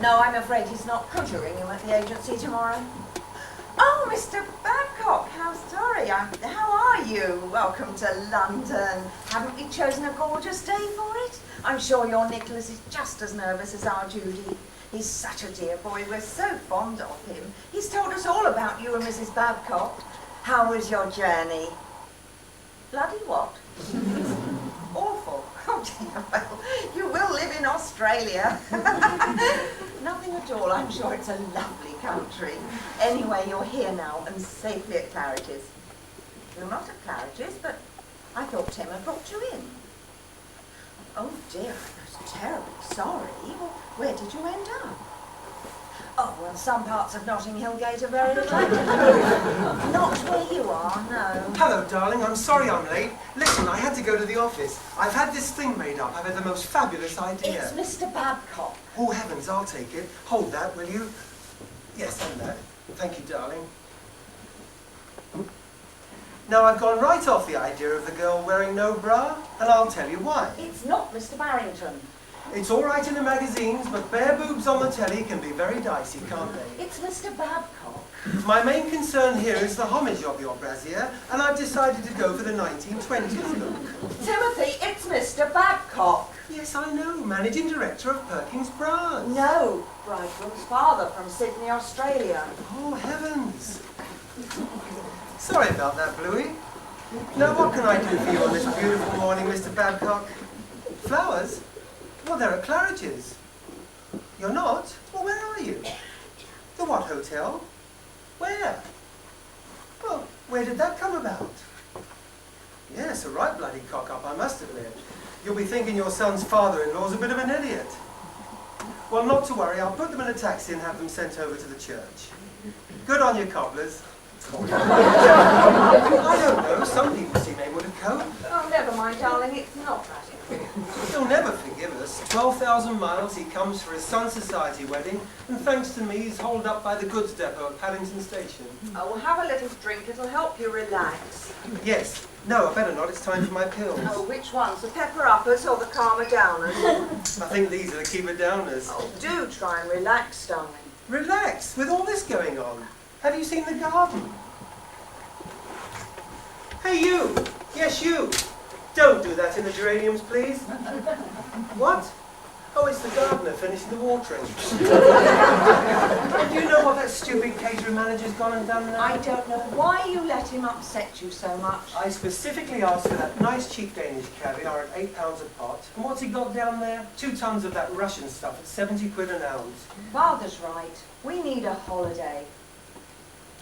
No, I'm afraid he's not. Could you ring him at the agency tomorrow? Oh, Mr. Babcock, how sorry. How are you? Welcome to London. Haven't we chosen a gorgeous day for it? I'm sure your Nicholas is just as nervous as our Judy. He's such a dear boy. We're so fond of him. He's told us all about you and Mrs. Babcock. How was your journey? Bloody what? Awful. Oh dear, well, you will live in Australia. Nothing at all. I'm sure it's a lovely country. Anyway, you're here now and safely at Claridge's. You're not at Claridge's, but I thought Tim had brought you in. Oh dear, I was terribly sorry. Well, where did you end up? Oh, well, some parts of Notting Hill Gate are very attractive. Not where you are, no. Hello, darling. I'm sorry I'm late. Listen, I had to go to the office. I've had this thing made up. I've had the most fabulous idea. It's Mr. Babcock. Oh, heavens, I'll take it. Hold that, will you? Yes, and that. Thank you, darling. Now, I've gone right off the idea of the girl wearing no bra, and I'll tell you why. It's not Mr. Barrington. It's all right in the magazines, but bare boobs on the telly can be very dicey, can't they? It's Mr. Babcock. My main concern here is the homage of your brassiere, and I've decided to go for the 1920s look. Timothy, it's Mr. Babcock. Yes, I know, managing director of Perkins Bras. No, bridegroom's father from Sydney, Australia. Oh, heavens. Sorry about that, Bluey. Now, what can I do for you on this beautiful morning, Mr. Babcock? Flowers? Well, they're at Claridge's. You're not? Well, where are you? The what hotel? Where? Well, where did that come about? Yes, a right bloody cock-up, I must admit. You'll be thinking your son's father-in-law's a bit of an idiot. Well, not to worry, I'll put them in a taxi and have them sent over to the church. Good on you, cobblers. I don't know, some people seem able to cope. Oh, never mind, darling, it's not radical. He'll never forgive us. 12,000 miles he comes for his son's society wedding, and thanks to me he's holed up by the goods depot at Paddington Station. Oh, well, have a little drink, it'll help you relax. Yes. No, I better not, it's time for my pills. Oh, which ones? The pepper-uppers or the calmer-downers? I think these are the keeper-downers. Oh, do try and relax, darling. Relax, with all this going on. Have you seen the garden? Hey, you! Yes, you! Don't do that in the geraniums, please. What? Oh, it's the gardener finishing the watering. Do you know what that stupid catering manager's gone and done now? I don't know why you let him upset you so much. I specifically asked for that nice cheap Danish caviar at £8 a pot. And what's he got down there? 2 tons of that Russian stuff at 70 quid an ounce. Father's right. We need a holiday.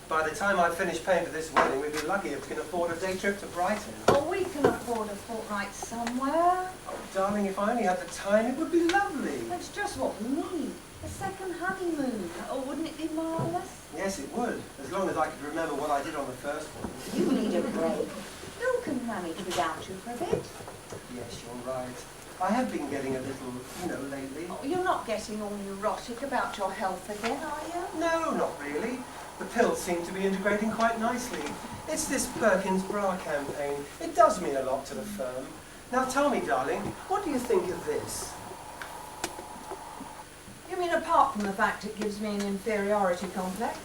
By the time I finish paying for this wedding, we'd be lucky if we can afford a day trip to Brighton. Oh, we can afford a fortnight somewhere. Oh, darling, if I only had the time, it would be lovely. That's just what we need. A second honeymoon. Oh, wouldn't it be marvellous? Yes, it would, as long as I could remember what I did on the first one. You need a break. Who can manage without you for a bit? Yes, you're right. I have been getting a little, lately. Oh, you're not getting all neurotic about your health again, are you? No, not really. The pills seem to be integrating quite nicely. It's this Perkins Bra campaign. It does mean a lot to the firm. Now tell me, darling, what do you think of this? You mean apart from the fact it gives me an inferiority complex?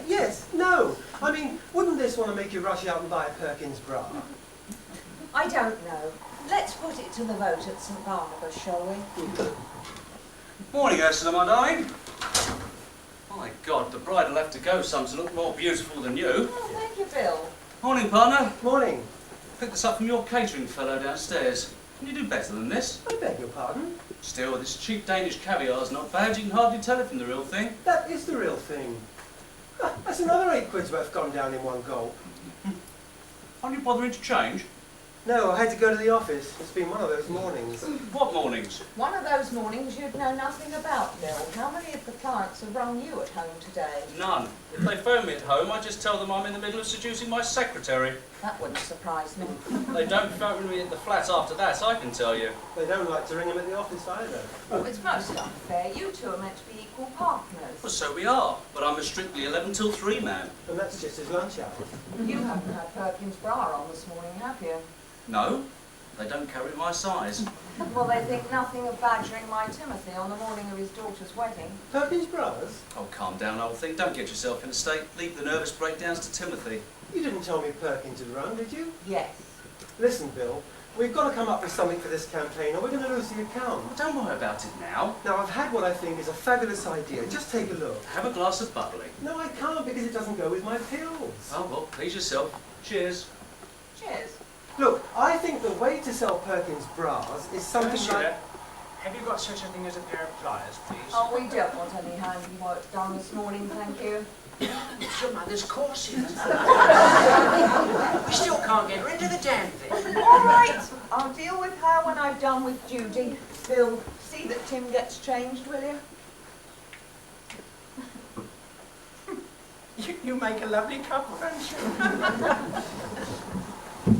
Yes, no. I mean, wouldn't this want to make you rush out and buy a Perkins bra? I don't know. Let's put it to the vote at St Barnabas, shall we? Morning, Ursula, my darling. My God, the bride will have to go some to look more beautiful than you. Oh, thank you, Bill. Morning, partner. Morning. Picked this up from your catering fellow downstairs. Can you do better than this? I beg your pardon? Still, this cheap Danish caviar's not bad. You can hardly tell it from the real thing. That is the real thing. Ah, that's another 8 quid's worth gone down in one gulp. Aren't you bothering to change? No, I had to go to the office. It's been one of those mornings. What mornings? One of those mornings you'd know nothing about, Bill. How many of the clients have rung you at home today? None. If they phone me at home, I just tell them I'm in the middle of seducing my secretary. That wouldn't surprise me. They don't phone me at the flat after that, I can tell you. They don't like to ring him at the office either. Oh, it's most unfair. You two are meant to be equal partners. Well, so we are, but I'm a strictly 11 till 3 man. And that's just his lunch hour. You haven't had Perkins Bra on this morning, have you? No? They don't carry my size. Well, they think nothing of badgering my Timothy on the morning of his daughter's wedding. Perkins Brothers? Oh, calm down, old thing. Don't get yourself in a state. Leave the nervous breakdowns to Timothy. You didn't tell me Perkins had run, did you? Yes. Listen, Bill, we've got to come up with something for this campaign or we're going to lose the account. Well, don't worry about it now. Now, I've had what I think is a fabulous idea. Just take a look. Have a glass of bubbly. No, I can't because it doesn't go with my pills. Oh, well, please yourself. Cheers. Cheers. Look, I think the way to sell Perkins bras is something like... Have you got such a thing as a pair of pliers, please? Oh, we don't want any handiwork done this morning, thank you. It's your mother's corset. We still can't get her into the damn thing. All right, I'll deal with her when I've done with Judy. Bill, see that Tim gets changed, will you? You make a lovely couple, don't you?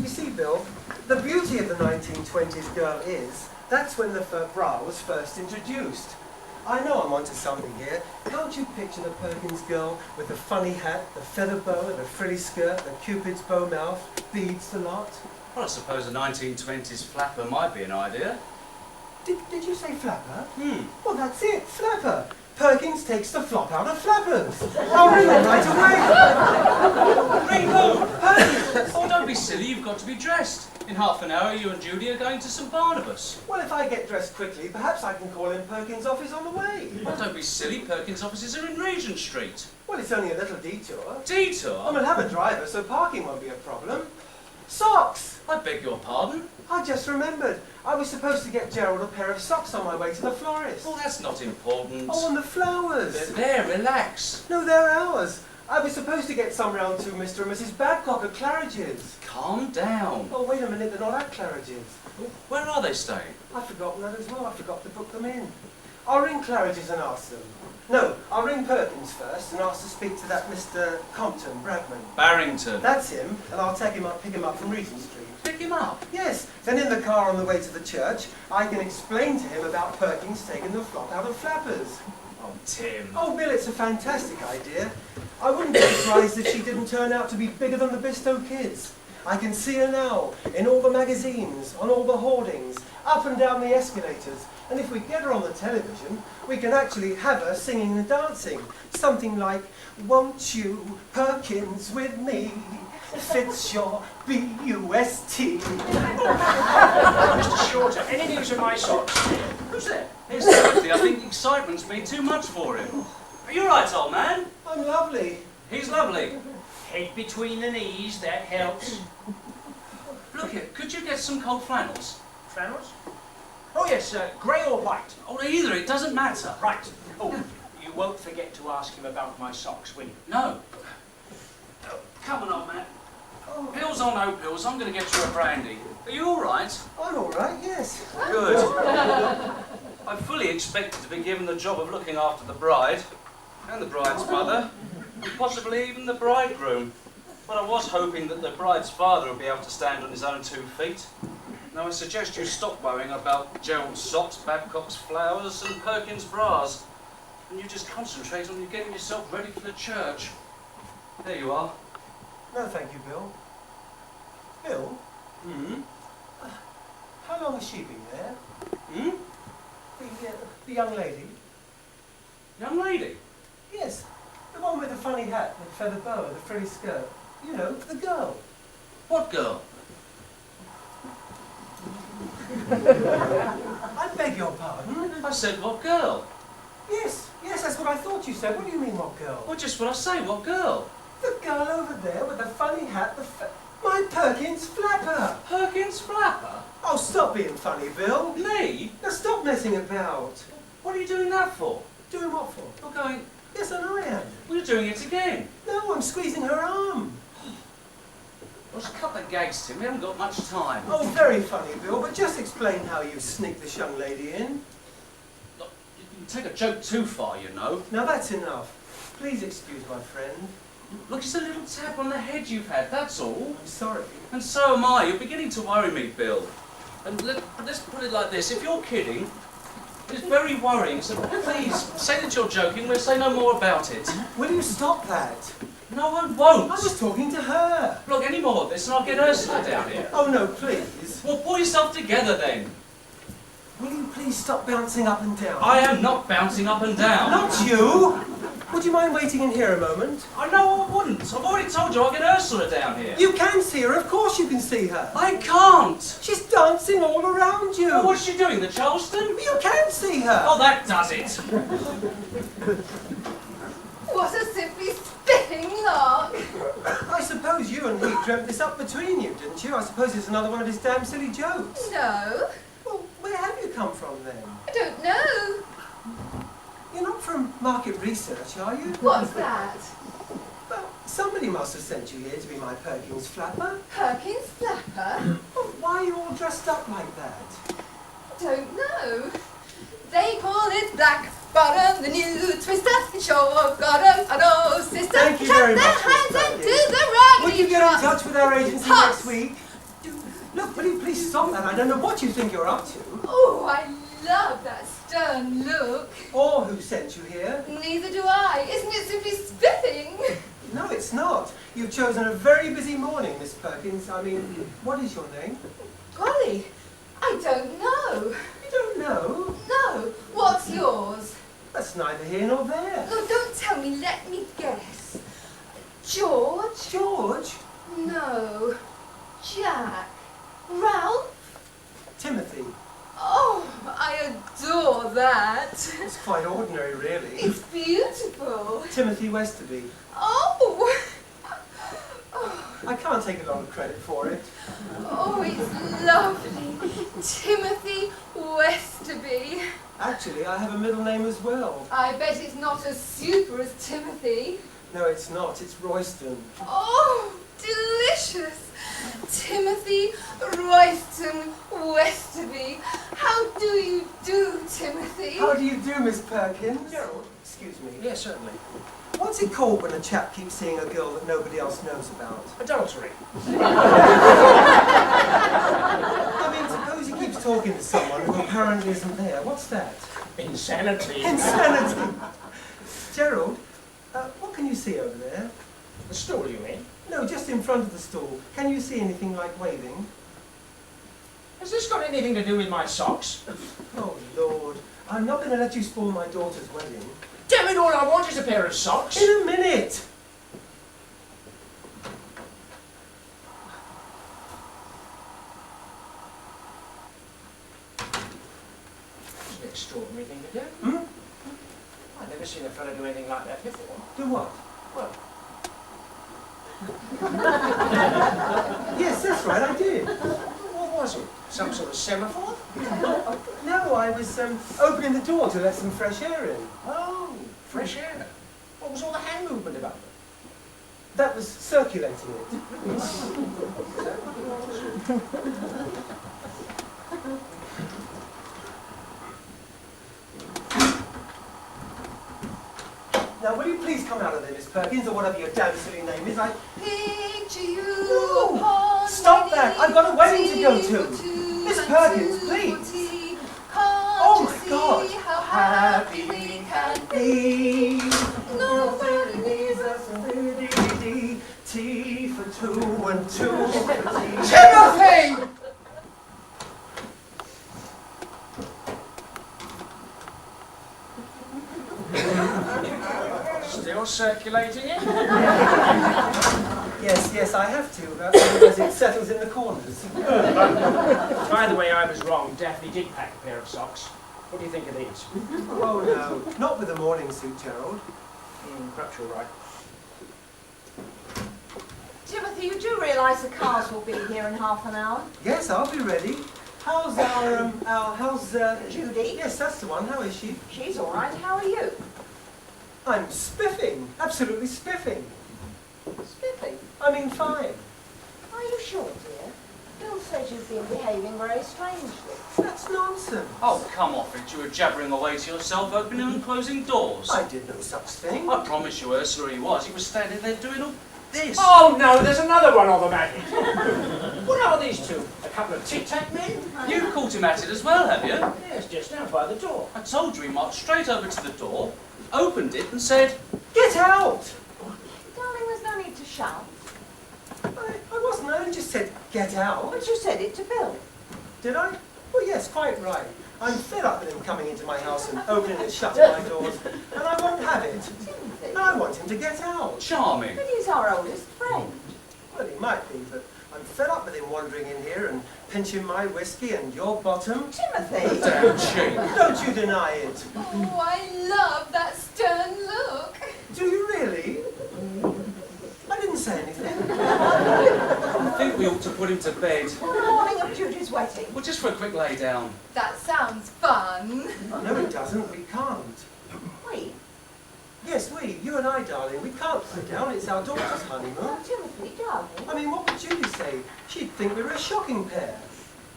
You see, Bill, the beauty of the 1920s girl is that's when the bra was first introduced. I know I'm onto something here. Can't you picture the Perkins girl with the funny hat, the feather boa, the frilly skirt, the Cupid's bow mouth, beads a lot? Well, I suppose a 1920s flapper might be an idea. Did you say flapper? Well, that's it, flapper. Perkins takes the flop out of flappers. I'll ring them right away. Ring who? Perkins! Oh, don't be silly, you've got to be dressed. In half an hour, you and Judy are going to St Barnabas. Well, if I get dressed quickly, perhaps I can call in Perkins' office on the way. Well, don't be silly, Perkins' offices are in Regent Street. Well, it's only a little detour. Detour? I'm going to have a driver, so parking won't be a problem. Socks! I beg your pardon? I just remembered. I was supposed to get Gerald a pair of socks on my way to the florist. Well, that's not important. Oh, and the flowers. There, relax. No, they're ours. I was supposed to get some round to Mr. and Mrs. Babcock at Claridge's. Calm down. Oh, wait a minute, they're not at Claridge's. Where are they staying? I've forgotten that as well. I forgot to book them in. I'll ring Claridge's and ask them. No, I'll ring Perkins first and ask to speak to that Mr. Compton, Bradman. Barrington. That's him, and I'll pick him up from Regent Street. Pick him up. Yes, then in the car on the way to the church, I can explain to him about Perkins taking the flop out of flappers. Oh, Tim. Oh, Bill, it's a fantastic idea. I wouldn't be surprised if she didn't turn out to be bigger than the Bistow kids. I can see her now, in all the magazines, on all the hoardings, up and down the escalators. And if we get her on the television, we can actually have her singing and dancing. Something like, "Won't you, Perkins, with me? Fitzshaw, B-U-S-T." Mr. Shorter, any news of my socks? Who's there? Here's Timothy. I think excitement's been too much for him. Are you right, old man? I'm lovely. He's lovely. Head between the knees, that helps. Look here, could you get some cold flannels? Flannels? Oh yes, grey or white? Oh, either, it doesn't matter. Right. Oh, you won't forget to ask him about my socks, will you? No. Oh, come on, old man. Pills or no pills, I'm going to get you a brandy. Are you all right? I'm all right, yes. Good. I fully expected to be given the job of looking after the bride, and the bride's mother, and possibly even the bridegroom. But I was hoping that the bride's father would be able to stand on his own 2 feet. Now I suggest you stop worrying about Gerald's socks, Babcock's flowers, and Perkins' bras, and you just concentrate on you getting yourself ready for the church. There you are. No, thank you, Bill. Bill? How long has she been there? The young lady? Young lady? Yes, the one with the funny hat, the feather boa, the frilly skirt. You know, the girl. What girl? I beg your pardon? I said what girl? Yes, that's what I thought you said. What do you mean, what girl? Well, just what I say, what girl? The girl over there with the funny hat, my Perkins flapper. Perkins flapper? Oh, stop being funny, Bill. Me? Now stop messing about. What are you doing that for? Doing what for? You're going... Yes, and I am. Well, you're doing it again. No, I'm squeezing her arm. Well, just cut the gags, Tim. We haven't got much time. Oh, very funny, Bill, but just explain how you sneaked this young lady in. Look, you can take a joke too far, you know. Now that's enough. Please excuse my friend. Look, it's a little tap on the head you've had, that's all. I'm sorry. And so am I. You're beginning to worry me, Bill. And let's put it like this. If you're kidding, it's very worrying. So please, say that you're joking. We'll say no more about it. Will you stop that? No, I won't. I was talking to her. Look, any more of this and I'll get Ursula down here. Oh, no, please. Well, pull yourself together then. Will you please stop bouncing up and down? I am not bouncing up and down. Not you! Would you mind waiting in here a moment? I know I wouldn't. I've already told you I'll get Ursula down here. You can see her, of course you can see her. I can't. She's dancing all around you. Well, what's she doing, the Charleston? You can see her. Oh, that does it. What a simply spiffing lark! I suppose you and he dreamt this up between you, didn't you? I suppose it's another one of his damn silly jokes. No, Well, where have you come from then? I don't know. You're not from market research, are you? What's that? Well, somebody must have sent you here to be my Perkins flapper. Perkins flapper? Well, why are you all dressed up like that? Don't know. They call it black bottom, the new twister, and short bottom, I know, sister. Thank you Clap very their much, hands Miss into Perkins. the raggedy Would you get in touch with our agency Hot. next week? Look, will you please stop that? I don't know what you think you're up to. Oh, I love that stern look. Or who sent you here. Neither do I. Isn't it simply spiffing? No, it's not. You've chosen a very busy morning, Miss Perkins. I mean, what is your name? Golly, I don't know. You don't know? No, what's yours? That's neither here nor there. No, don't tell me, let me guess. George? George? No. Jack? Ralph? Timothy. Oh, I adore that. It's quite ordinary, really. It's beautiful. Timothy Westerby. Oh. I can't take a lot of credit for it. Oh, it's lovely. Timothy Westerby. Actually, I have a middle name as well. I bet it's not as super as Timothy. No, it's not. It's Royston. Oh, delicious. Timothy Royston Westerby. How do you do, Timothy? How do you do, Miss Perkins? Gerald. Excuse me. Yes, certainly. What's it called when a chap keeps seeing a girl that nobody else knows about? Adultery. I mean, suppose he keeps talking to someone who apparently isn't there. What's that? Insanity. Insanity! Gerald, what can you see over there? The stool, you mean? No, just in front of the stall. Can you see anything like waving? Has this got anything to do with my socks? Oh, Lord. I'm not going to let you spoil my daughter's wedding. Damn it, all I want is a pair of socks. In a minute! It's an extraordinary thing to do. Hmm? I've never seen a fellow do anything like that before. Do what? Well, Yes, that's right, I did. what was it? Some sort of semaphore? No, I was opening the door to let some fresh air in. Oh, fresh air. What was all the hand movement about? That was circulating it. Now, will you please come out of there, Miss Perkins, or whatever your damn silly name is? Picture you No! upon Stop my that! I've got a wedding to go to. tea, Miss Perkins, please. tea. Oh Can't my you God. see how happy we can be? Nobody needs us a tea for two and two for tea. Timothy! Still circulating it? Yes, I have to, as it settles in the corners. By the way, I was wrong. Daphne did pack a pair of socks. What do you think of these? Oh no, not with a morning suit, Gerald. Perhaps you're right. Timothy, you do realise the cars will be here in half an hour? Yes, I'll be ready. How's how's Judy? Yes, that's the one. How is she? She's all right. How are you? I'm spiffing. Absolutely spiffing. Spiffy. I mean, fine. Are you sure, dear? Bill says you've been behaving very strangely. That's nonsense. Oh, come off it. You were jabbering away to yourself, opening and closing doors. I did no such thing. I promise you, Ursula, he was. He was standing there doing all this. Oh no, there's another one on the magnet. What are these two? A couple of tic-tac men? You've caught him at it as well, have you? Yes, just now by the door. I told you he marched straight over to the door, opened it and said, Get out! Darling, there's no shout? I wasn't. I just said, get out. But you said it to Bill. Did I? Well, yes, quite right. I'm fed up with him coming into my house and opening and shutting my doors, and I won't have it. Timothy. And I want him to get out. Charming. But he's our oldest friend. Well, he might be, but I'm fed up with him wandering in here and pinching my whiskey and your bottom. Timothy! Damn cheek. Don't you deny it. Oh, I love that stern look. Do you really? I didn't say anything. I think we ought to put him to bed. On the morning of Judy's wedding. Well, just for a quick lay down. That sounds fun. No, it doesn't. We can't. Wait. Yes, you and I, darling, we can't sit down. It's our daughter's honeymoon. Oh, Timothy, darling. I mean, what would Judy say? She'd think we were a shocking pair.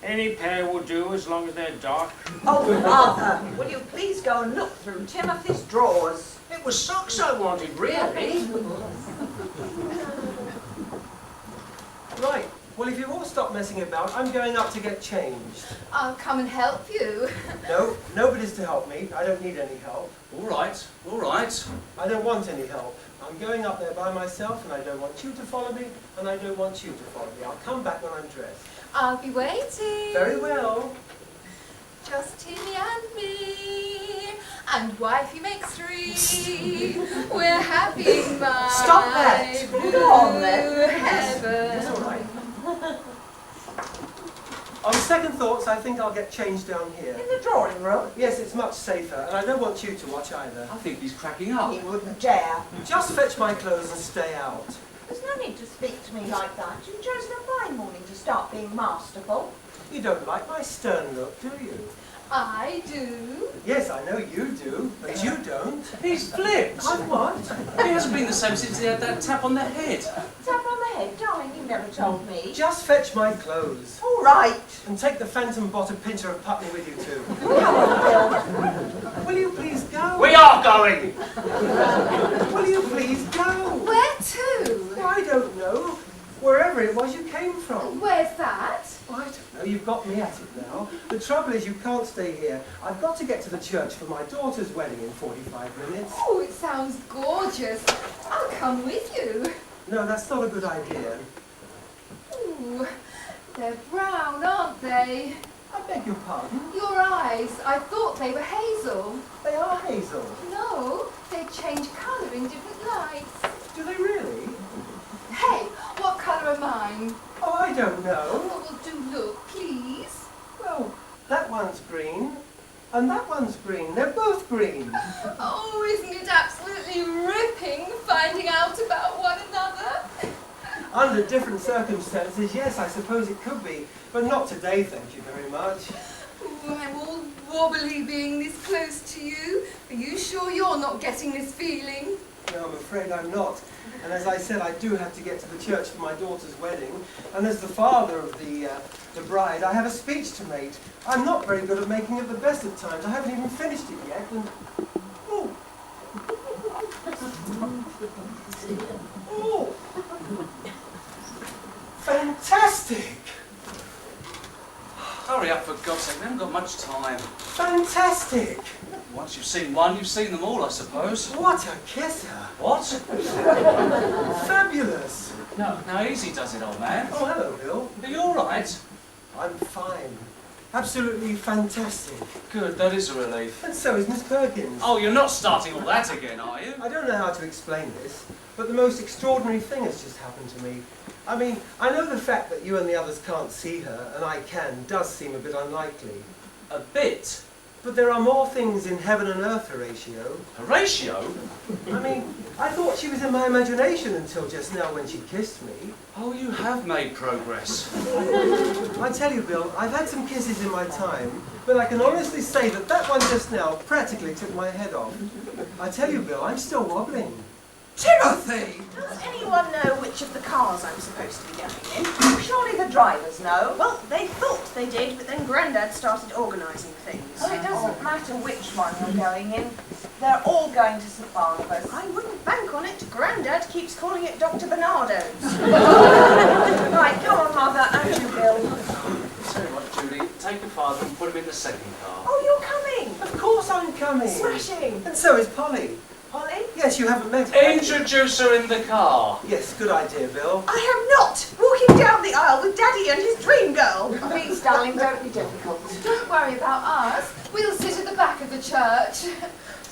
Any pair will do as long as they're dark. Oh, Martha, will you please go and look through Timothy's drawers? It was socks I wanted, really. Right. Well, if you all stop messing about, I'm going up to get changed. I'll come and help you. No, nobody's to help me. I don't need any help. All right, all right. I don't want any help. I'm going up there by myself, and I don't want you to follow me, and I don't want you to follow me. I'll come back when I'm dressed. I'll be waiting. Very well. Just Timmy and me, and wifey makes 3. We're happy in my Stop that. blue Go on, then. heaven. It's all right. On second thoughts, I think I'll get changed down here. In the drawing room? Yes, it's much safer, and I don't want you to watch either. I think he's cracking up. He wouldn't dare. Just fetch my clothes and stay out. There's no need to speak to me like that. You've chosen a fine morning to start being masterful. You don't like my stern look, do you? I do. Yes, I know you do, but you don't. He's flipped. I'm what? He hasn't been the same since he had that tap on the head. Tap on the head, darling, you never told me. Just fetch my clothes. All right. And take the phantom bottom pincher of Putney with you too. Come on, Bill. Will you please go? We are going! Will you please go? Where to? Well, I don't know. Wherever it was you came from. Where's that? Well, I don't know. You've got me at it now. The trouble is you can't stay here. I've got to get to the church for my daughter's wedding in 45 minutes. Oh, it sounds gorgeous. I'll come with you. No, that's not a good idea. Ooh, they're brown, aren't they? I beg your pardon. Your eyes, I thought they were hazel. They are hazel. No, they change colour in different lights. Do they really? Hey, what colour are mine? Oh, I don't know. Oh, well, do look, please. Well, that one's green, and that one's green. They're both green. Oh, isn't it absolutely ripping finding out about one another? Under different circumstances, yes, I suppose it could be, but not today, thank you very much. Ooh, I'm all wobbly being this close to you. Are you sure you're not getting this feeling? No, I'm afraid I'm not. And as I said, I do have to get to the church for my daughter's wedding. And as the father of the bride, I have a speech to make. I'm not very good at making it the best of times. I haven't even finished it yet. And oh, oh, fantastic! Hurry up, for God's sake, we haven't got much time. Fantastic! Once you've seen one, you've seen them all, I suppose. What a kisser! What? Fabulous! Now easy does it, old man. Oh, hello, Bill. Are you all right? I'm fine. Absolutely fantastic. Good, that is a relief. And so is Miss Perkins. Oh, you're not starting all that again, are you? I don't know how to explain this, but the most extraordinary thing has just happened to me. I mean, I know the fact that you and the others can't see her, and I can, does seem a bit unlikely. A bit? But there are more things in heaven and earth, Horatio. Horatio? I mean, I thought she was in my imagination until just now when she kissed me. Oh, you have made progress. I tell you, Bill, I've had some kisses in my time, but I can honestly say that that one just now practically took my head off. I tell you, Bill, I'm still wobbling. Timothy! Does anyone know which of the cars I'm supposed to be going in? Surely the drivers know. Well, they thought they did, but then Grandad started organising things. Well, it doesn't matter which one you're going in. They're all going to St Barnabas. I wouldn't bank on it. Grandad keeps calling it Dr. Bernardo's. Right, come on, Mother, and you, Bill. Tell you what, Judy, take your father and put him in the second car. Oh, you're coming! Of course I'm coming. Smashing! And so is Polly. Polly? Yes, you haven't met her. Introduce her in the car. Yes, good idea, Bill. I am not walking down the aisle with Daddy and his dream girl. Please, darling, don't be difficult. Don't worry about us. We'll sit at the back of the church.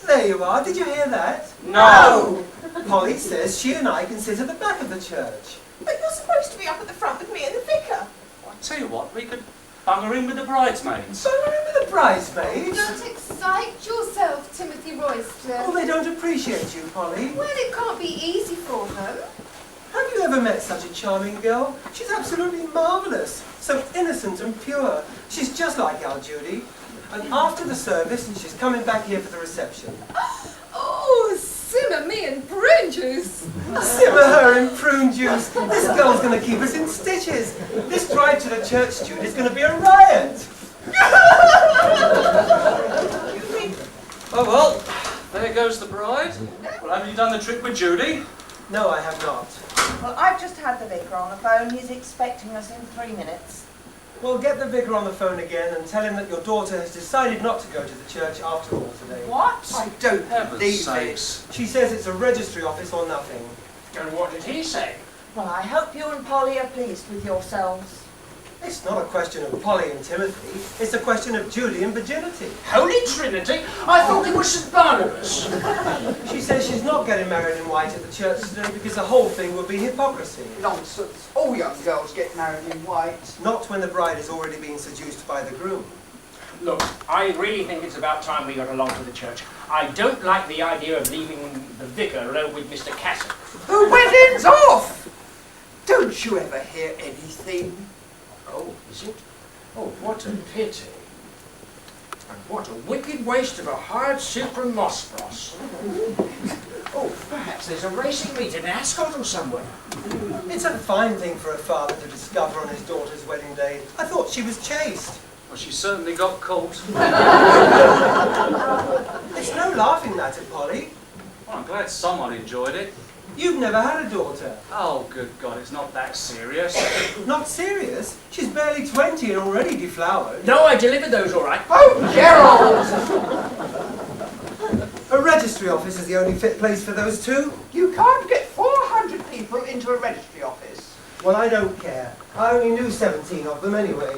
There you are. Did you hear that? No. Polly says she and I can sit at the back of the church. But you're supposed to be up at the front with me and the vicar. I'll tell you what, we could bung her in with the bridesmaids. So remember the bridesmaids? Don't excite yourself, Timothy Royston. Oh, they don't appreciate you, Polly. Well, it can't be easy for them. Have you ever met such a charming girl? She's absolutely marvellous. So innocent and pure. She's just like our Judy. And after the service, she's coming back here for the reception. Oh, simmer me in prune juice. Simmer her in prune juice. This girl's going to keep us in stitches. This drive to the church, Jude, is going to be a riot. Oh well, there goes the bride. Well, have you done the trick with Judy? No, I have not. Well, I've just had the vicar on the phone. He's expecting us in 3 minutes. Well, get the vicar on the phone again and tell him that your daughter has decided not to go to the church after all today. What? I don't Heaven's believe sakes. it. She says it's a registry office or nothing. And what did he say? Well, I hope you and Polly are pleased with yourselves. It's not a question of Polly and Timothy. It's a question of Judy and virginity. Holy Trinity? I thought it was St. Barnabas. She says she's not getting married in white at the church today because the whole thing would be hypocrisy. Nonsense. All young girls get married in white. Not when the bride has already been seduced by the groom. Look, I really think it's about time we got along to the church. I don't like the idea of leaving the vicar alone with Mr. Cassock. The wedding's off! Don't you ever hear anything? Oh, is it? Oh, what a pity. And what a wicked waste of a hired suit from Mossfrost. Oh, perhaps there's a racing meet in Ascot or somewhere. It's a fine thing for a father to discover on his daughter's wedding day. I thought she was chaste. Well, she certainly got caught. It's no laughing at it, Polly. Well, I'm glad someone enjoyed it. You've never had a daughter. Oh, good God, it's not that serious. Not serious? She's barely 20 and already deflowered. No, I delivered those all right. Oh, Gerald! A registry office is the only fit place for those two. You can't get 400 people into a registry office. Well, I don't care. I only knew 17 of them anyway.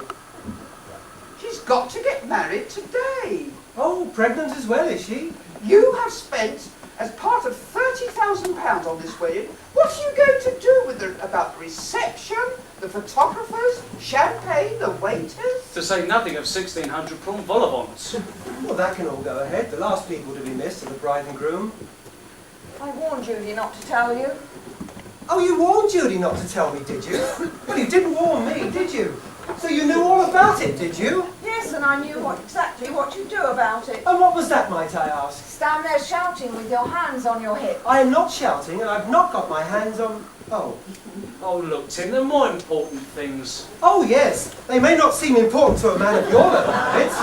She's got to get married today. Oh, pregnant as well, is she? You have spent, as part of £30,000 on this wedding, what are you going to do with about the reception, the photographers, champagne, the waiters? To say nothing of 1,600 prawn vol au vents. Well, that can all go ahead. The last people to be missed are the bride and groom. I warned Judy not to tell you. Oh, you warned Judy not to tell me, did you? Well, you didn't warn me, did you? So you knew all about it, did you? Yes, and I knew exactly what you'd do about it. And what was that, might I ask? Stand there shouting with your hands on your hips. I am not shouting, and I've not got my hands on... Oh. Oh, look, Tim, there are more important things. Oh, yes. They may not seem important to a man of your level, habits,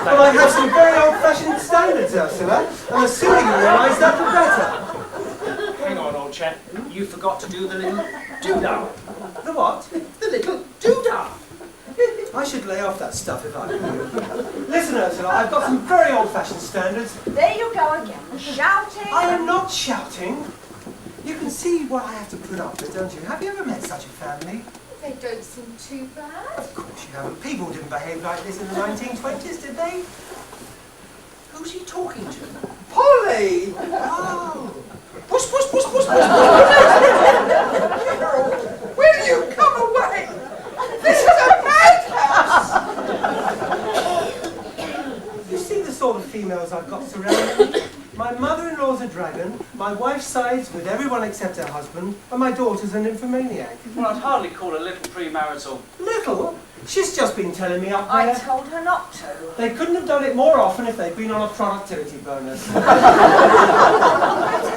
but I have some very old-fashioned standards, Ursula, and the sooner you realise that, the better. Hang on, old chap. You forgot to do the little doodah. The what? The little doodah. I should lay off that stuff if I were you. Listen, Ursula, I've got some very old-fashioned standards. There you go again, shouting. I am not shouting. You can see what I have to put up with, don't you? Have you ever met such a family? They don't seem too bad. Of course you haven't. People didn't behave like this in the 1920s, did they? Who's he talking to? Polly! Oh. Puss, puss, puss, puss, puss, Gerald, will you come away? This is a madhouse! You see the sort of females I've got surrounding me? My mother-in-law's a dragon, my wife sides with everyone except her husband, and my daughter's an nymphomaniac. Well, I'd hardly call her little premarital. Little? She's just been telling me up I there. told her not to. They couldn't have done it more often if they'd been on a productivity bonus. Better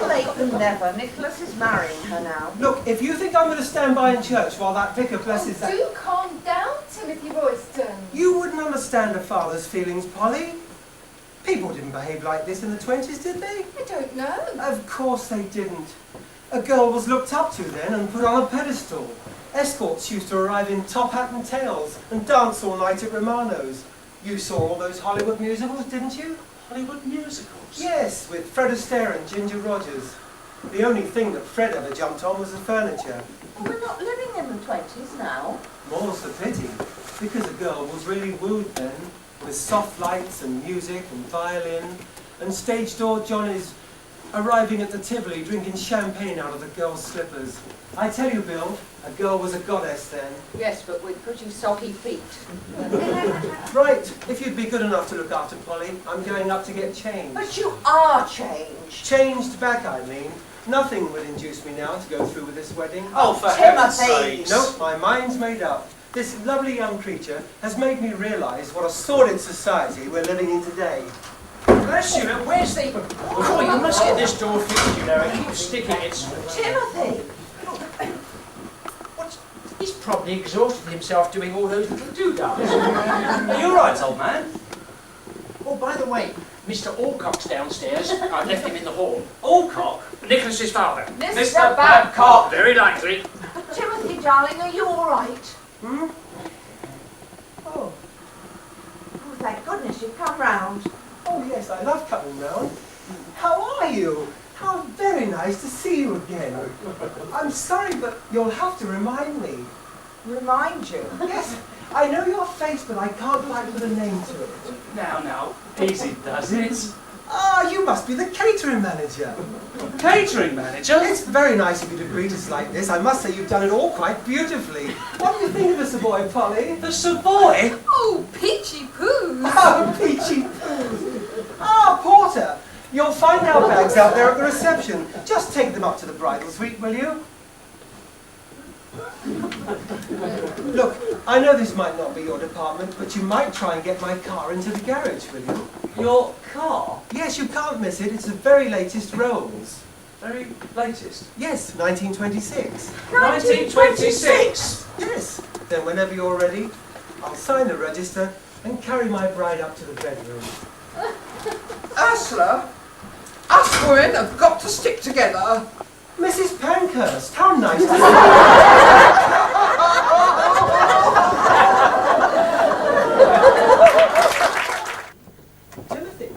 late than never. Nicholas is marrying her now. Look, if you think I'm going to stand by in church while that vicar blesses that... Do calm down, Timothy Royston. You wouldn't understand a father's feelings, Polly. People didn't behave like this in the 20s, did they? I don't know. Of course they didn't. A girl was looked up to then and put on a pedestal. Escorts used to arrive in top hat and tails and dance all night at Romano's. You saw all those Hollywood musicals, didn't you? Hollywood musicals? Yes, with Fred Astaire and Ginger Rogers. The only thing that Fred ever jumped on was the furniture. Well, we're not living in the 20s now. More's the pity, because a girl was really wooed then, with soft lights and music and violin, and stage door Johnnies arriving at the Tivoli drinking champagne out of the girls' slippers. I tell you, Bill, a girl was a goddess then. Yes, but with pretty soggy feet. Right, if you'd be good enough to look after Polly, I'm going up to get changed. But you are changed. Changed back, I mean. Nothing would induce me now to go through with this wedding. Oh, for heaven's Timothy! sake! Nope, my mind's made up. This lovely young creature has made me realise what a sordid society we're living in today. Bless you, where's the... Oh, you must get this door fixed, you know. It keeps sticking. It's... Timothy! What's... He's probably exhausted himself doing all those little doodads. Are you all right, old man? Oh, by the way, Mr. Alcock's downstairs. I left him in the hall. Alcock? Nicholas's father. Mr. Babcock! Very likely. Timothy, darling, are you all right? Hmm? Oh, thank goodness you've come round. Oh yes, I love coming round. How are you? How very nice to see you again. I'm sorry, but you'll have to remind me. Remind you? Yes, I know your face, but I can't quite put a name to it. Now, easy does it. Ah, you must be the catering manager. Catering manager? It's very nice of you to greet us like this. I must say you've done it all quite beautifully. What do you think of the Savoy, Polly? The Savoy? Oh, peachy poo! Oh, peachy poo. Ah, Porter, you'll find our bags out there at the reception. Just take them up to the bridal suite, will you? Look, I know this might not be your department, but you might try and get my car into the garage, will you? Your car? Yes, you can't miss it. It's the very latest Rolls. Very latest. Yes, 1926. 1926? Yes. Then whenever you're ready, I'll sign the register and carry my bride up to the bedroom. Ursula, us women have got to stick together. Mrs. Pankhurst, how nice to see you. Timothy,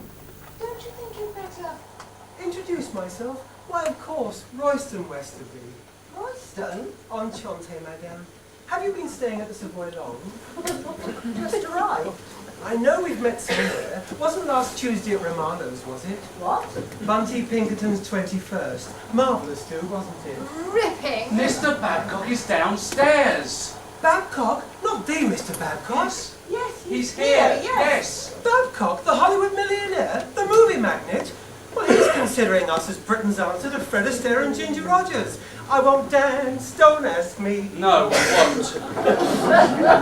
Don't you think you'd better... introduce myself? Why, of course, Royston Westerby. Royston? Enchanté, madame. Have you been staying at the Savoy long? Just arrived. I know we've met somewhere. Wasn't last Tuesday at Romano's, was it? What? Bunty Pinkerton's 21st. Marvellous too, wasn't it? Ripping! Mr. Babcock is downstairs. Babcock? Not the Mr. Babcock. Yes, He's here. Yes. Yes. Babcock, the Hollywood millionaire? The movie magnate? Well, he's considering us as Britain's answer to Fred Astaire and Ginger Rogers. I won't dance, don't ask me. No, we won't.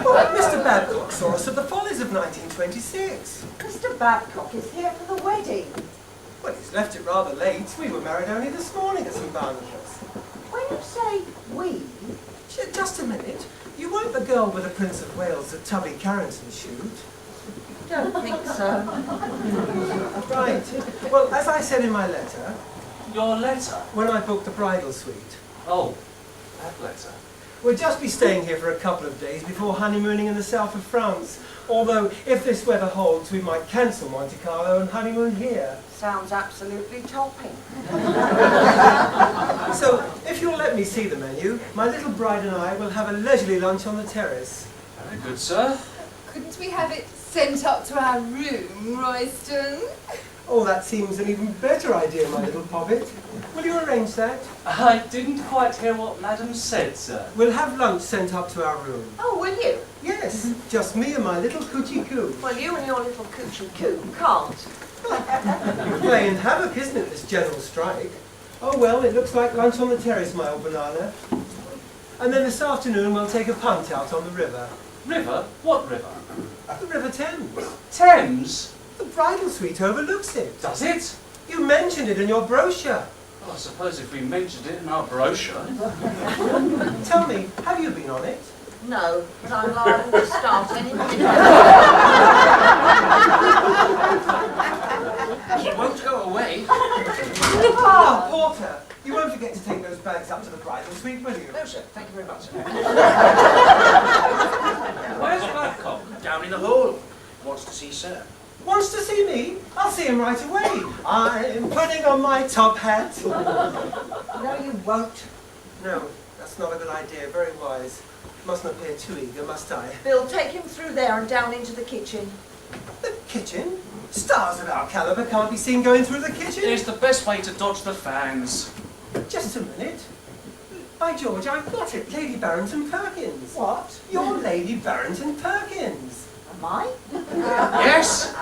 Well, Mr. Babcock saw us at the Follies of 1926. Mr. Babcock is here for the wedding. Well, he's left it rather late. We were married only this morning at St. Barnabas. When you say we, Just a minute. You weren't the girl with the Prince of Wales that Tubby Carrington shoot? don't think so. Right. Well, as I said in my letter, Your letter? when I booked the bridal suite, Oh, that letter. we'll just be staying here for a couple of days before honeymooning in the south of France. Although, if this weather holds, we might cancel Monte Carlo and honeymoon here. Sounds absolutely topping. So, if you'll let me see the menu, my little bride and I will have a leisurely lunch on the terrace. Very good, sir. Couldn't we have it sent up to our room, Royston? Oh, that seems an even better idea, my little pobbit. Will you arrange that? I didn't quite hear what Madam said, sir. We'll have lunch sent up to our room. Oh, will you? Yes, just me and my little coochie coo. Well, you and your little coochie coo can't. Playing havoc, isn't it, this general strike? Oh well, it looks like lunch on the terrace, my old banana. And then this afternoon we'll take a punt out on the river. River? What river? The River Thames. Thames? The bridal suite overlooks it. Does it? You mentioned it in your brochure. Well, I suppose if we mentioned it in our brochure. Tell me, have you been on it? No, but I'm liable to start any minute. He won't go away. Ah, Porter, you won't forget to take those bags up to the bridal suite, will you? No, sir. Thank you very much, sir. Where's Babcock? Down in the hall. wants to see Sir. Wants to see me? I'll see him right away. I'm putting on my top hat. No, you won't. No, that's not a good idea. Very wise. Mustn't appear too eager, must I? Bill, take him through there and down into the kitchen. The kitchen? Stars of our caliber can't be seen going through the kitchen. It's the best way to dodge the fans. Just a minute. By George, I've got it. Lady Barrington Perkins. What? You're Lady Barrington Perkins. Am I? Yes,